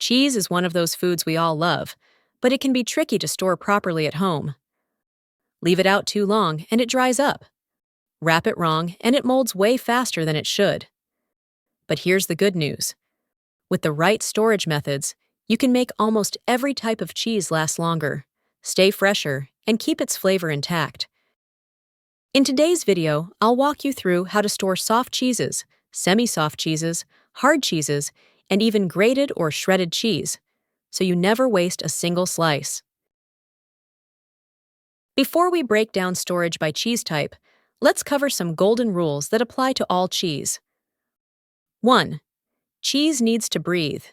Cheese is one of those foods we all love, but it can be tricky to store properly at home. Leave it out too long and it dries up. Wrap it wrong and it molds way faster than it should. But here's the good news. With the right storage methods, you can make almost every type of cheese last longer, stay fresher, and keep its flavor intact. In today's video, I'll walk you through how to store soft cheeses, semi-soft cheeses, hard cheeses, and even grated or shredded cheese, so you never waste a single slice. Before we break down storage by cheese type, let's cover some golden rules that apply to all cheese. 1. Cheese needs to breathe.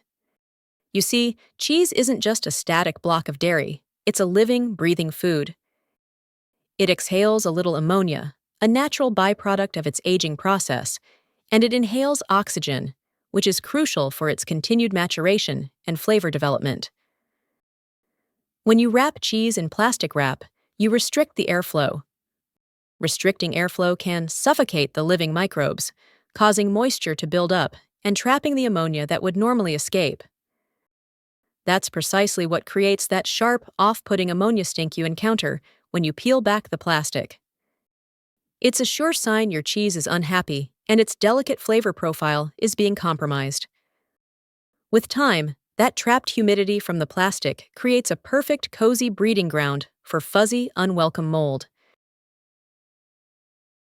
You see, cheese isn't just a static block of dairy, it's a living, breathing food. It exhales a little ammonia, a natural byproduct of its aging process, and it inhales oxygen, which is crucial for its continued maturation and flavor development. When you wrap cheese in plastic wrap, you restrict the airflow. Restricting airflow can suffocate the living microbes, causing moisture to build up and trapping the ammonia that would normally escape. That's precisely what creates that sharp, off-putting ammonia stink you encounter when you peel back the plastic. It's a sure sign your cheese is unhappy and its delicate flavor profile is being compromised. With time, that trapped humidity from the plastic creates a perfect, cozy breeding ground for fuzzy, unwelcome mold.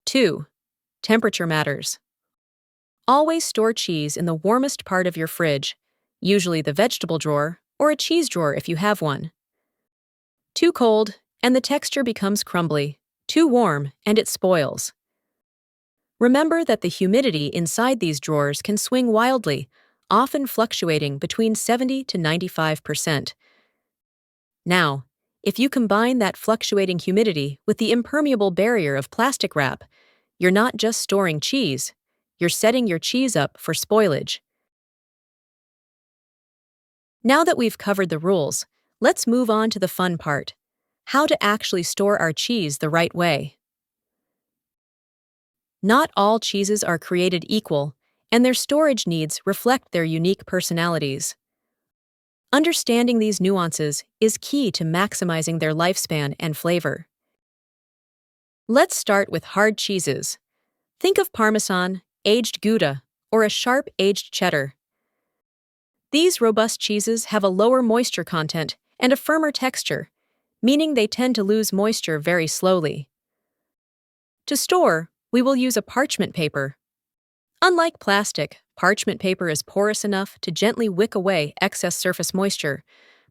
2. Temperature matters. Always store cheese in the warmest part of your fridge, usually the vegetable drawer or a cheese drawer if you have one. Too cold, and the texture becomes crumbly. Too warm, and it spoils. Remember that the humidity inside these drawers can swing wildly, often fluctuating between 70 to 95%. Now, if you combine that fluctuating humidity with the impermeable barrier of plastic wrap, you're not just storing cheese, you're setting your cheese up for spoilage. Now that we've covered the rules, let's move on to the fun part: how to actually store our cheese the right way. Not all cheeses are created equal, and their storage needs reflect their unique personalities. Understanding these nuances is key to maximizing their lifespan and flavor. Let's start with hard cheeses. Think of Parmesan, aged Gouda, or a sharp aged cheddar. These robust cheeses have a lower moisture content and a firmer texture, meaning they tend to lose moisture very slowly. To store, we will use a parchment paper. Unlike plastic, parchment paper is porous enough to gently wick away excess surface moisture,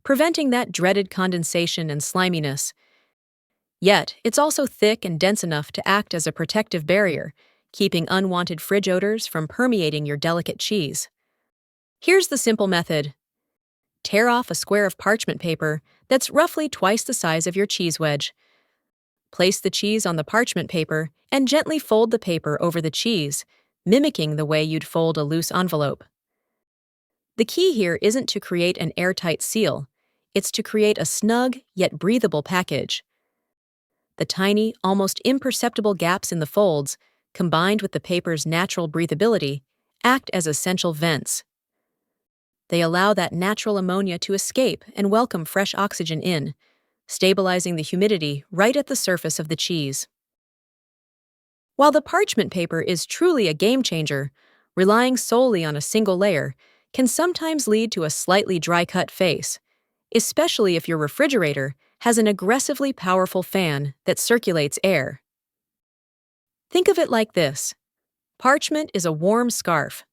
preventing that dreaded condensation and sliminess. Yet, it's also thick and dense enough to act as a protective barrier, keeping unwanted fridge odors from permeating your delicate cheese. Here's the simple method. Tear off a square of parchment paper that's roughly twice the size of your cheese wedge. Place the cheese on the parchment paper and gently fold the paper over the cheese, mimicking the way you'd fold a loose envelope. The key here isn't to create an airtight seal, it's to create a snug yet breathable package. The tiny, almost imperceptible gaps in the folds, combined with the paper's natural breathability, act as essential vents. They allow that natural ammonia to escape and welcome fresh oxygen in, stabilizing the humidity right at the surface of the cheese. While the parchment paper is truly a game changer, relying solely on a single layer can sometimes lead to a slightly dry-cut face, especially if your refrigerator has an aggressively powerful fan that circulates air. Think of it like this. Parchment is a warm scarf,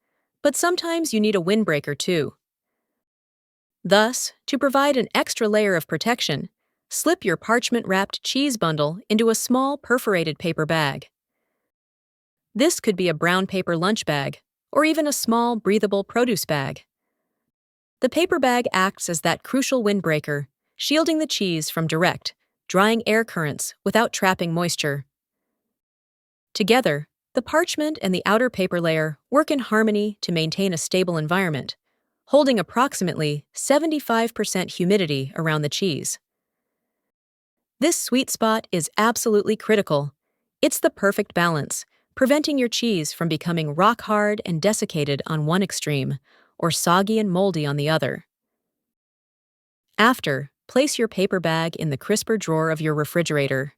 but sometimes you need a windbreaker too. Thus, to provide an extra layer of protection, slip your parchment-wrapped cheese bundle into a small perforated paper bag. This could be a brown paper lunch bag, or even a small, breathable produce bag. The paper bag acts as that crucial windbreaker, shielding the cheese from direct, drying air currents without trapping moisture. Together, the parchment and the outer paper layer work in harmony to maintain a stable environment, holding approximately 75% humidity around the cheese. This sweet spot is absolutely critical. It's the perfect balance, preventing your cheese from becoming rock-hard and desiccated on one extreme, or soggy and moldy on the other. After, place your paper bag in the crisper drawer of your refrigerator.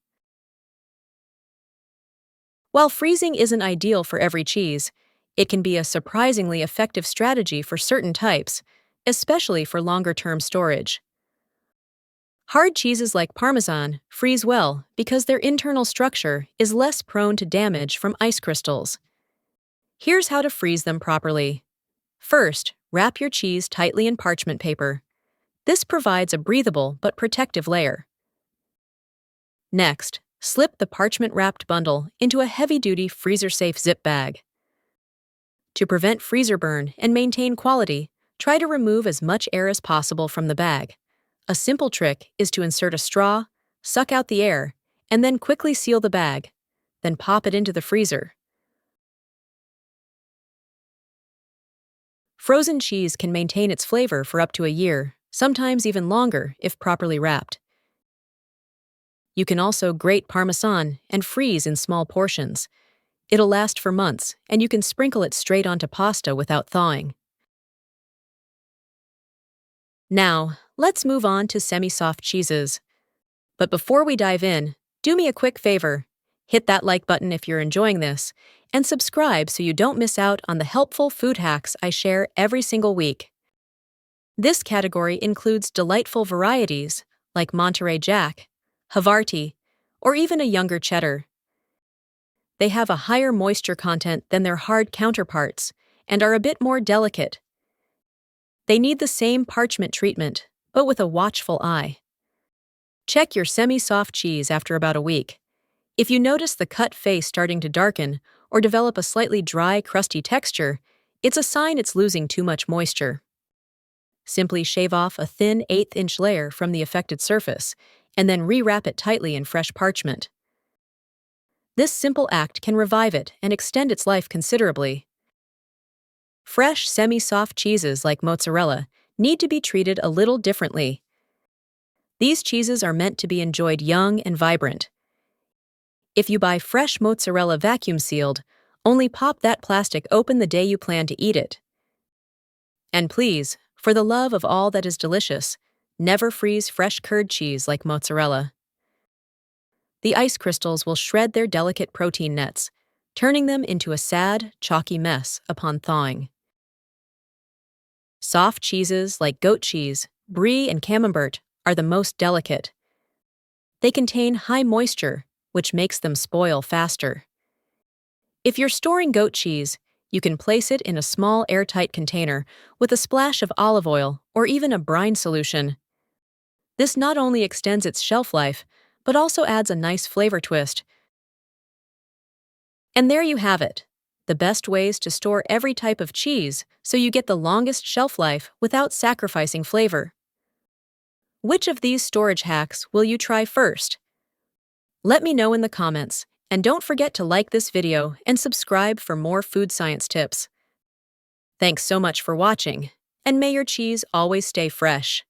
While freezing isn't ideal for every cheese, it can be a surprisingly effective strategy for certain types, especially for longer-term storage. Hard cheeses like Parmesan freeze well because their internal structure is less prone to damage from ice crystals. Here's how to freeze them properly. First, wrap your cheese tightly in parchment paper. This provides a breathable but protective layer. Next, slip the parchment-wrapped bundle into a heavy-duty freezer-safe zip bag. To prevent freezer burn and maintain quality, try to remove as much air as possible from the bag. A simple trick is to insert a straw, suck out the air, and then quickly seal the bag. Then pop it into the freezer. Frozen cheese can maintain its flavor for up to a year, sometimes even longer if properly wrapped. You can also grate Parmesan and freeze in small portions. It'll last for months, and you can sprinkle it straight onto pasta without thawing. Now, let's move on to semi-soft cheeses. But before we dive in, do me a quick favor. Hit that like button if you're enjoying this, and subscribe so you don't miss out on the helpful food hacks I share every single week. This category includes delightful varieties like Monterey Jack, Havarti, or even a younger cheddar. They have a higher moisture content than their hard counterparts and are a bit more delicate. They need the same parchment treatment, but with a watchful eye. Check your semi-soft cheese after about a week. If you notice the cut face starting to darken or develop a slightly dry, crusty texture, it's a sign it's losing too much moisture. Simply shave off a thin 1/8-inch layer from the affected surface and then rewrap it tightly in fresh parchment. This simple act can revive it and extend its life considerably. Fresh, semi-soft cheeses like mozzarella need to be treated a little differently. These cheeses are meant to be enjoyed young and vibrant. If you buy fresh mozzarella vacuum-sealed, only pop that plastic open the day you plan to eat it. And please, for the love of all that is delicious, never freeze fresh curd cheese like mozzarella. The ice crystals will shred their delicate protein nets, turning them into a sad, chalky mess upon thawing. Soft cheeses like goat cheese, brie, and camembert are the most delicate. They contain high moisture, which makes them spoil faster. If you're storing goat cheese, you can place it in a small airtight container with a splash of olive oil or even a brine solution. This not only extends its shelf life, but also adds a nice flavor twist. And there you have it, the best ways to store every type of cheese so you get the longest shelf life without sacrificing flavor. Which of these storage hacks will you try first? Let me know in the comments, and don't forget to like this video and subscribe for more food science tips. Thanks so much for watching, and may your cheese always stay fresh.